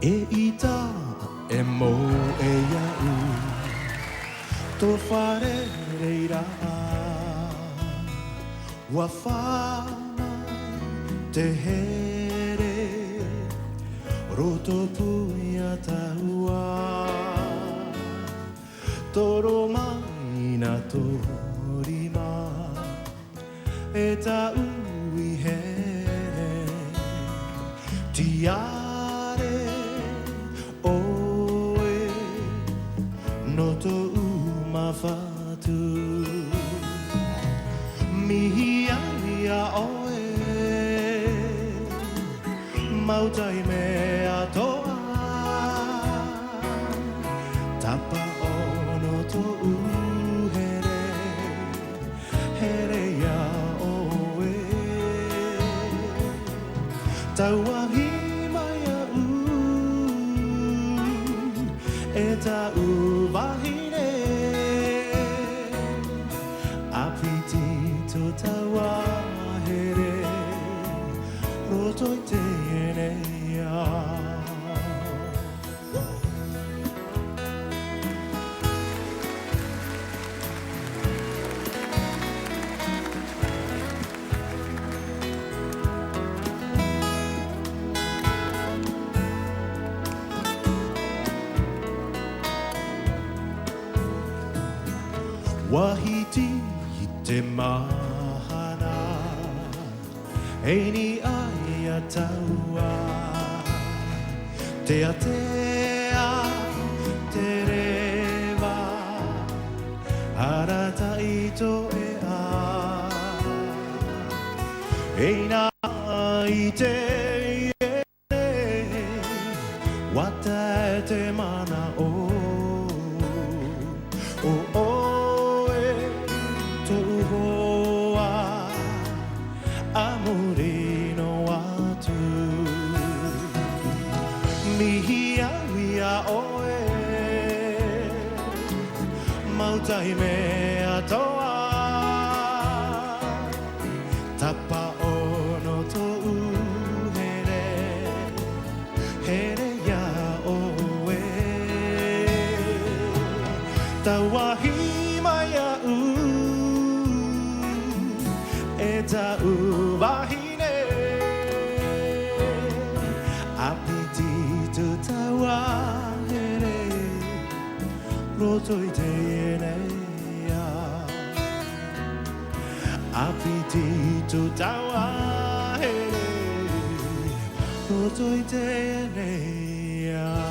E ita e mo e iau tō whare reira wa whānai te here roto puia taua toro mai na torima e tau I here tiare oe no tō mawhatu mihi ia oe mautai mea toa tapa ono tō uhere here ia oe tauahi mai au e tau wahine apiti tō taua here roto I te enea Wahiti I te mahana Eini ai a taua Te atea, te rewa Arata I to e a Eina I te iene Wata e te mana o Amorino atu mihi ia oe mautai mea toa tapa ono tō uhere here ia oe tauahi mai au e tau wahine apiti tō taua here roto I te enea apiti tō taua here roto I te enea